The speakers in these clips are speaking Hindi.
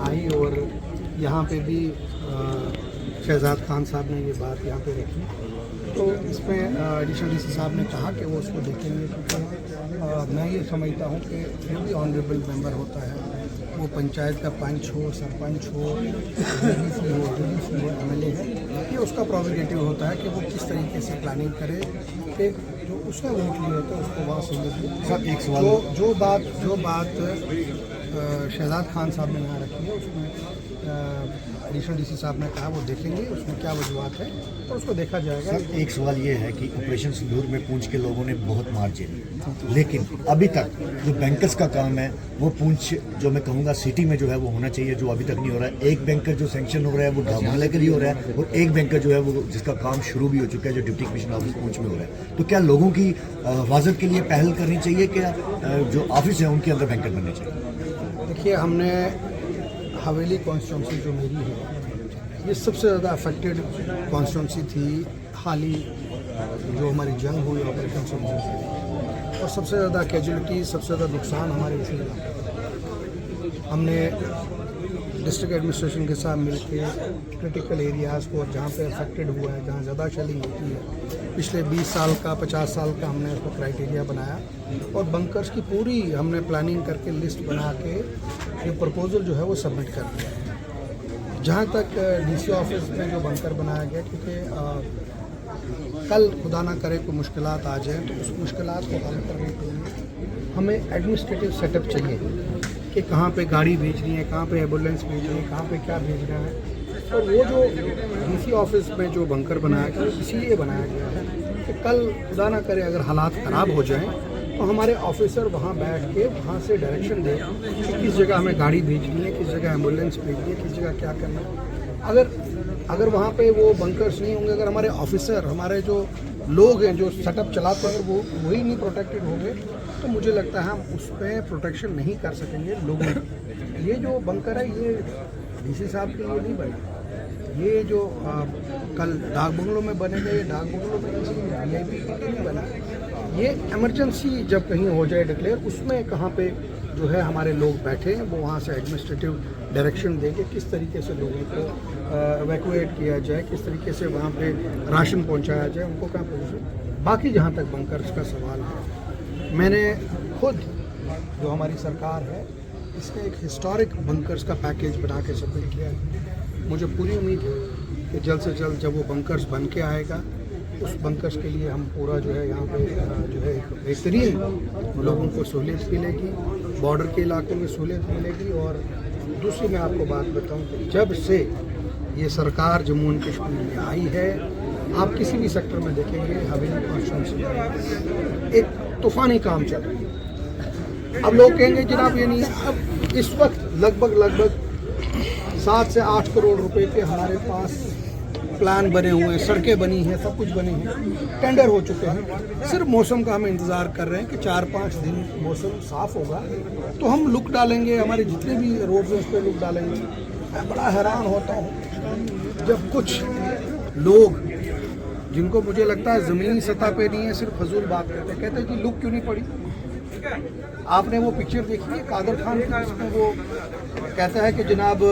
आई और यहाँ पे भी शहजाद खान साहब ने ये बात यहाँ पे रखी। तो इसमें एडिशनल डीसी साहब ने कहा कि वो उसको देखेंगे, क्योंकि मैं ये समझता हूँ कि जो भी ऑनरेबल मेंबर होता है वो पंचायत का पंच हो, सरपंच हो, डीसी हो, एमएलए है, ये उसका प्रोविगेटिव होता है कि वो किस तरीके से प्लानिंग करे कि जो उसका वोट लिए होता है उसको वहाँ सहूलियत। सर एक सवाल, जो बात शहजाद खान साहब ने यहाँ रखी है उसमें एडिशनल डीसी साहब ने कहा वो देखेंगे उसमें क्या वजूहत है तो उसको देखा जाएगा। सर एक सवाल ये है कि ऑपरेशन सिंदूर में पूंछ के लोगों ने बहुत मार झेली, लेकिन अभी तक जो बैंकर्स का काम है वो पूंछ जो मैं कहूँगा सिटी में जो है वो होना चाहिए, जो अभी तक नहीं हो रहा है। एक बैंकर जो सैंक्शन हो रहा है वो ढाबा के लिए हो रहा है और एक बैंकर जो है वो जिसका काम शुरू भी हो चुका है जो डिप्टी कमिश्नर ऑफिस पूंछ में हो रहा है। तो क्या लोगों की हिफाजत के लिए पहल करनी चाहिए, क्या जो ऑफिस है उनके अंदर बैंकर बनने चाहिए? देखिए, हमने हवेली कॉन्स्टिट्यूंसी जो मेरी है ये सबसे ज़्यादा अफेक्टेड कॉन्स्टिट्यूंसी थी हाल ही जो हमारी जंग हुई ऑपरेशन सिंदूर से, और सबसे ज़्यादा कैजुअलिटी, सबसे ज़्यादा नुकसान हमारे इसी इलाके। हमने डिस्ट्रिक्ट एडमिनिस्ट्रेशन के साथ मिलकर क्रिटिकल एरियाज़ को जहाँ पे अफेक्टेड हुआ है, जहाँ ज़्यादा शेलिंग होती है, पिछले 20 साल का 50 साल का हमने उसको क्राइटेरिया बनाया और बंकर्स की पूरी हमने प्लानिंग करके लिस्ट बना के ये प्रपोजल जो है वो सबमिट कर दिया है। जहाँ तक डीसी ऑफिस में जो बंकर बनाया गया, क्योंकि कल खुदा ना करे कोई मुश्किलात आ जाए तो उस मुश्किलात को हल करने के लिए हमें एडमिनिस्ट्रेटिव सेटअप चाहिए कि कहाँ पे गाड़ी भेजनी है, कहाँ पे एम्बुलेंस भेजनी है, कहाँ पे क्या भेजना है। और वो जो डीसी ऑफिस में जो बंकर बनाया गया इसीलिए बनाया गया है कि कल खुदा ना करे अगर हालात ख़राब हो जाएं तो हमारे ऑफिसर वहाँ बैठ के वहाँ से डायरेक्शन दे कि किस जगह हमें गाड़ी भेजनी है, किस जगह एम्बुलेंस भेजनी है, किस जगह क्या करना है। अगर वहाँ पे वो बंकर्स नहीं होंगे, अगर हमारे ऑफिसर, हमारे जो लोग हैं जो सेटअप चलाते हैं, अगर वो वही नहीं प्रोटेक्टेड होंगे तो मुझे लगता है हम उस पर प्रोटेक्शन नहीं कर सकेंगे लोगों की। ये जो बंकर है ये डीसी साहब के लिए नहीं बना, ये जो कल डाक बंगलों में बनेगा, ये डाक बंगलों में VIP के लिए नहीं बना। ये इमरजेंसी जब कहीं हो जाए डिक्लेयर, उसमें कहाँ पे जो है हमारे लोग बैठे हैं वो वहाँ से एडमिनिस्ट्रेटिव डायरेक्शन देंगे किस तरीके से लोगों को एवैक्यूएट किया जाए, किस तरीके से वहाँ पे राशन पहुँचाया जाए, उनको कहाँ पहुँचे। बाकी जहाँ तक बंकर्स का सवाल है, मैंने खुद जो हमारी सरकार है इसने एक हिस्टोरिक बंकर्स का पैकेज बना के सबमिट किया है। मुझे पूरी उम्मीद है कि जल्द से जल्द जब वो बंकर्स बन के आएगा उस बंकर्स के लिए हम पूरा जो है यहाँ पे जो है एक बेहतरीन लोगों को सहूलियत मिलेगी, बॉर्डर के इलाकों में सहूलियत मिलेगी। और दूसरी मैं आपको बात बताऊँ कि जब से ये सरकार जम्मू एंड कश्मीर में आई है, आप किसी भी सेक्टर में देखेंगे हवेली कॉन्स्टिट्यूंसी में एक तूफानी काम चल रहा है। अब लोग कहेंगे जनाब ये नहीं है, अब इस वक्त लगभग 7 से 8 करोड़ रुपए के हमारे पास प्लान बने हुए हैं, सड़कें बनी हैं, सब कुछ बने हैं, टेंडर हो चुके हैं। सिर्फ मौसम का हम इंतज़ार कर रहे हैं कि 4-5 दिन मौसम साफ़ होगा तो हम लुक डालेंगे, हमारे जितने भी रोड्स हैं उस पर लुक डालेंगे। मैं बड़ा हैरान होता हूँ जब कुछ लोग जिनको मुझे लगता है ज़मीनी सतह पे नहीं है, सिर्फ फजूल बात करते हैं, कहते हैं कि लुक क्यों नहीं पड़ी। आपने वो पिक्चर देखी है कादर खान की, जिसमें वो कहता है कि जनाब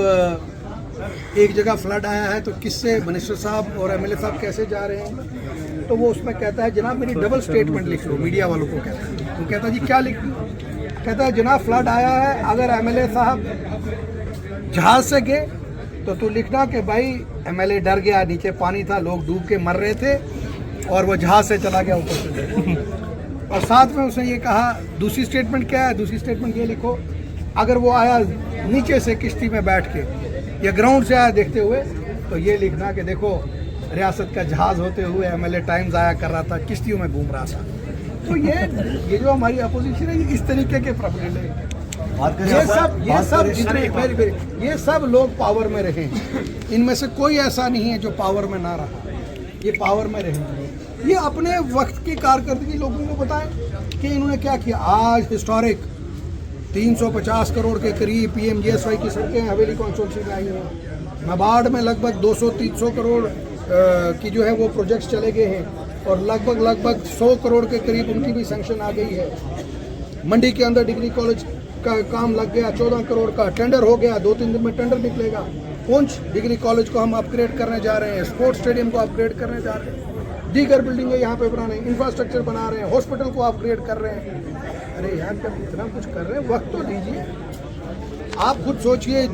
एक जगह फ्लड आया है तो किससे मिनिस्टर साहब और MLA साहब कैसे जा रहे हैं, तो वो उसमें कहता है जनाब मेरी डबल स्टेटमेंट लिख लो। मीडिया वालों को कहता है, वो कहता है जी क्या लिख लो, कहता है जनाब फ्लड आया है, अगर MLA साहब जहाज से गए तो तू लिखना कि भाई MLA डर गया, नीचे पानी था, लोग डूब के मर रहे थे और वो जहाज से चला गया ऊपर से। और साथ में उसने ये कहा दूसरी स्टेटमेंट क्या है, दूसरी स्टेटमेंट ये लिखो अगर वो आया नीचे से किश्ती में बैठ के या ग्राउंड से आया देखते हुए तो ये लिखना कि देखो रियासत का जहाज होते हुए MLA टाइम्स आया कर रहा था, किश्तियों में घूम रहा था। तो ये जो हमारी अपोजिशन है ये इस तरीके के प्रॉब्लम है। ये सब लोग पावर में रहे हैं, इनमें से कोई ऐसा नहीं है जो पावर में ना रहा, ये पावर में रहेंगे। ये अपने वक्त की कारकर्दगी लोगों को बताएं कि इन्होंने क्या किया। आज हिस्टोरिक 350 करोड़ के करीब PMGSY की सड़कें हवेली कॉन्स्टिट्यूंसी में आई हैं। नाबार्ड में लगभग 200-300 करोड़ की जो है वो प्रोजेक्ट्स चले गए हैं और लगभग 100 करोड़ के करीब उनकी भी सैंक्शन आ गई है। मंडी के अंदर डिग्री कॉलेज का काम लग गया, 14 करोड़ का टेंडर हो गया, 2-3 दिन में टेंडर निकलेगा। पुंछ डिग्री कॉलेज को हम अपग्रेड करने जा रहे हैं, स्पोर्ट्स स्टेडियम को अपग्रेड करने जा रहे हैं, दीगर बिल्डिंगें यहाँ पे बना रहे हैं, इंफ्रास्ट्रक्चर बना रहे हैं, हॉस्पिटल को अपग्रेड कर रहे हैं। अरे यार जब इतना कुछ कर रहे हैं वक्त तो दीजिए। आप खुद सोचिए,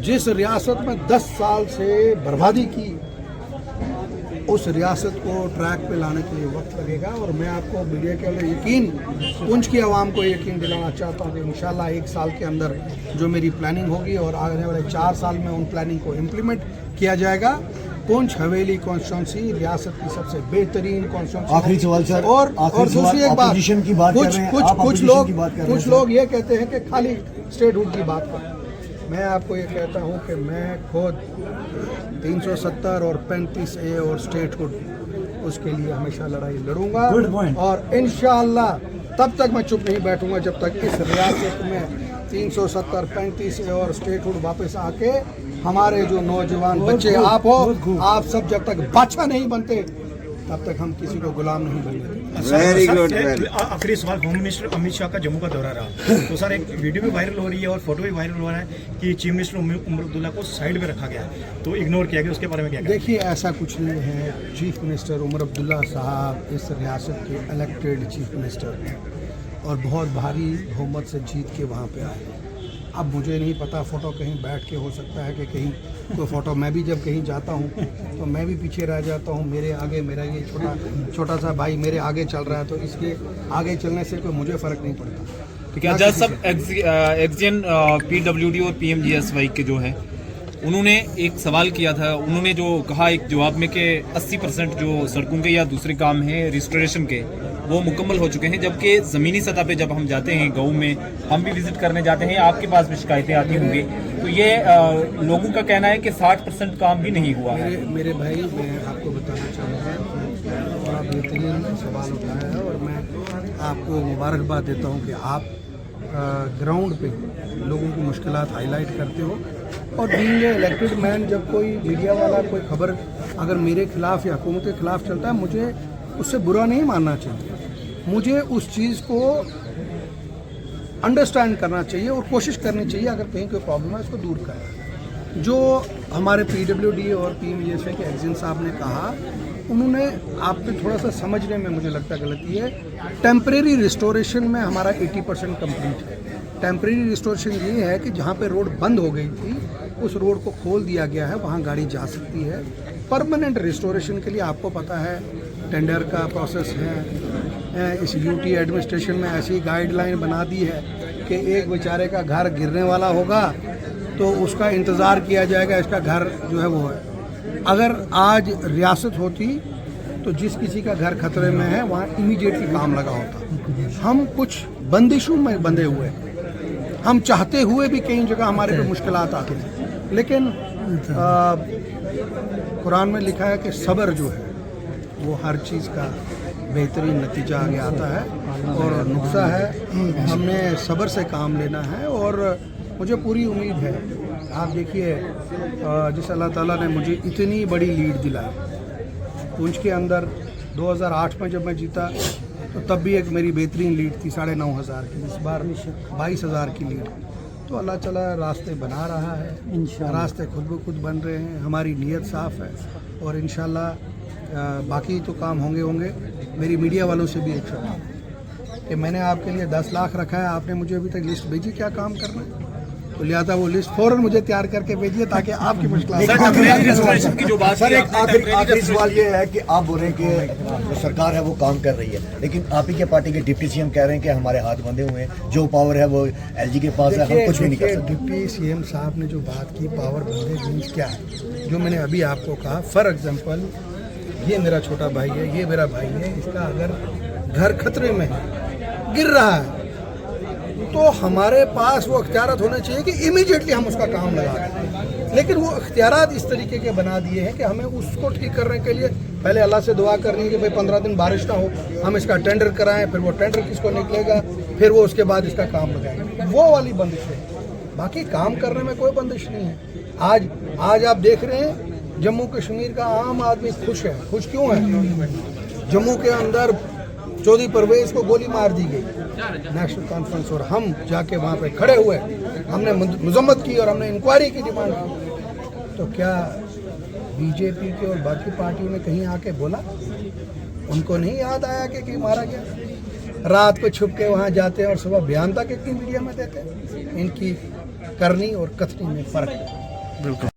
जिस रियासत में 10 साल से बर्बादी की, उस रियासत को ट्रैक पे लाने के लिए वक्त लगेगा। और मैं आपको मीडिया के अंदर यकीन, पुंछ की आवाम को यकीन दिलाना चाहता हूँ कि इंशाल्लाह 1 साल के अंदर जो मेरी प्लानिंग होगी और आने वाले 4 साल में उन प्लानिंग को इम्प्लीमेंट किया जाएगा। पुंछ हवेली कॉन्स्टिट्यूंसी रियासत की सबसे बेहतरीन कॉन्स्टिट्यूंसी। आखिरी सवाल सर, और दूसरी एक बात, कुछ लोग ये कहते हैं कि खाली स्टेटहुड की बात करें। मैं आपको ये कहता हूँ कि मैं खुद 370 और 35A और स्टेटहुड, उसके लिए हमेशा लड़ाई लड़ूंगा। और इंशाअल्लाह तब तक मैं चुप नहीं बैठूंगा जब तक इस रियासत में 370, 35A और स्टेटहुड वापस आके हमारे जो नौजवान बच्चे आप हो, आप सब जब तक बादशाह नहीं बनते तब तक हम किसी को गुलाम नहीं बनते। Very good. आखिरी सवाल, होम मिनिस्टर अमित शाह का जम्मू का दौरा रहा, तो सर एक वीडियो भी वायरल हो रही है और फोटो भी वायरल हो रहा है कि चीफ मिनिस्टर उमर अब्दुल्ला को साइड में रखा गया, तो इग्नोर किया गया, उसके बारे में क्या? देखिए ऐसा कुछ नहीं है। चीफ मिनिस्टर उमर अब्दुल्ला साहब इस रियासत के इलेक्टेड चीफ मिनिस्टर हैं और बहुत भारी बहुमत से जीत के वहाँ पे आए। अब मुझे नहीं पता, फ़ोटो कहीं बैठ के हो सकता है कि कहीं कोई फ़ोटो, मैं भी जब कहीं जाता हूँ तो मैं भी पीछे रह जाता हूँ। मेरे आगे मेरा ये छोटा सा भाई मेरे आगे चल रहा है, तो इसके आगे चलने से कोई मुझे फ़र्क नहीं पड़ता। तो क्या जज सब एक्जियन PWD और PMGSY के जो है, उन्होंने एक सवाल किया था, उन्होंने जो कहा एक जवाब में कि 80% जो सड़कों के या दूसरे काम हैं रिस्टोरेशन के वो मुकम्मल हो चुके हैं, जबकि ज़मीनी सतह पे जब हम जाते हैं गाँव में, हम भी विजिट करने जाते हैं, आपके पास भी शिकायतें आती होंगी, तो ये लोगों का कहना है कि 60% काम भी नहीं हुआ है। मेरे भाई, मैं आपको बताना चाहूँगा, बड़ा बेहतरीन सवाल उठाया है और मैं आपको मुबारकबाद देता हूँ कि आप ग्राउंड पे लोगों की मुश्किलात हाईलाइट करते हो। और बीइंग इलेक्टेड मैन, जब कोई मीडिया वाला कोई खबर अगर मेरे खिलाफ या हुकूमत के खिलाफ चलता है, मुझे उससे बुरा नहीं मानना चाहिए। मुझे उस चीज़ को अंडरस्टैंड करना चाहिए और कोशिश करनी चाहिए अगर कहीं कोई प्रॉब्लम है उसको दूर करें। जो हमारे PWD और PMGSY के एग्जियन साहब ने कहा, उन्होंने आप पे थोड़ा सा समझने में मुझे लगता है गलती है। टेम्परेरी रिस्टोरेशन में हमारा 80% कंप्लीट है। टेम्परेरी रिस्टोरेशन ये है कि जहाँ पे रोड बंद हो गई थी उस रोड को खोल दिया गया है, वहाँ गाड़ी जा सकती है। परमानेंट रिस्टोरेशन के लिए आपको पता है टेंडर का प्रोसेस है। इस UT एडमिनिस्ट्रेशन में ऐसी गाइडलाइन बना दी है कि एक बेचारे का घर गिरने वाला होगा तो उसका इंतज़ार किया जाएगा, इसका घर जो है वो है। अगर आज रियासत होती तो जिस किसी का घर खतरे में है वहाँ इमीडिएटली काम लगा होता। हम कुछ बंदिशों में बंधे हुए हैं, हम चाहते हुए भी कई जगह हमारे पे मुश्किलात आती हैं, लेकिन कुरान में लिखा है कि सब्र जो है वो हर चीज़ का बेहतरीन नतीजा आगे आता है और नुक्सा है, हमने सब्र से काम लेना है। और मुझे पूरी उम्मीद है, आप देखिए जिस अल्लाह ताला ने मुझे इतनी बड़ी लीड दिलाई पुंछ के अंदर 2008 में जब मैं जीता तो तब भी एक मेरी बेहतरीन लीड थी 9,500 की, इस बार 22,000 की लीड। तो अल्लाह ताला रास्ते बना रहा है, रास्ते खुद ब खुद बन रहे हैं, हमारी नीयत साफ़ है और इंशाल्लाह बाकी तो काम होंगे। मेरी मीडिया वालों से भी एक सवाल कि मैंने आपके लिए 10 लाख रखा है, आपने मुझे अभी तक लिस्ट भेजी क्या काम करना है, तो लिहाजा वो लिस्ट फौरन मुझे तैयार करके भेजिए ताकि आपकी मुश्किल। सर एक आखिरी सवाल ये है कि आप बोल रहे हैं कि जो सरकार है वो काम कर रही है, लेकिन आप ही के पार्टी के डिप्टी CM कह रहे हैं कि हमारे हाथ बंधे हुए हैं, जो पावर है वो LG के पास है, हम कुछ भी नहीं कर सकते। डिप्टी CM साहब ने जो बात की पावर बंधे मीन्स क्या है, जो मैंने अभी आपको कहा, फॉर एग्जाम्पल ये मेरा छोटा भाई है, ये मेरा भाई है, इसका अगर घर खतरे में है, गिर रहा है, तो हमारे पास वो अख्तियारात होने चाहिए कि इमीडिएटली हम उसका काम लगा दें। लेकिन वो अख्तियारात इस तरीके के बना दिए हैं कि हमें उसको ठीक करने के लिए पहले अल्लाह से दुआ करनी है कि भाई 15 दिन बारिश ना हो, हम इसका टेंडर कराएं, फिर वो टेंडर किसको निकलेगा, फिर वो उसके बाद इसका काम लगाएंगे, वो वाली बंदिश है। बाकी काम करने में कोई बंदिश नहीं है। आज आप देख रहे हैं जम्मू कश्मीर का आम आदमी खुश है। खुश क्यों है? जम्मू के अंदर चौधरी परवेज को गोली मार दी गई नेशनल कॉन्फ्रेंस, और हम जाके वहाँ पे खड़े हुए, हमने मजम्मत की और हमने इंक्वायरी की डिमांड की। तो क्या बीजेपी के और बाकी पार्टियों ने कहीं आके बोला? उनको नहीं याद आया कि मारा गया? रात को छुप के वहाँ जाते हैं और सुबह बयान तक इतनी मीडिया में देते हैं। इनकी करनी और कथनी में फ़र्क है। बिल्कुल।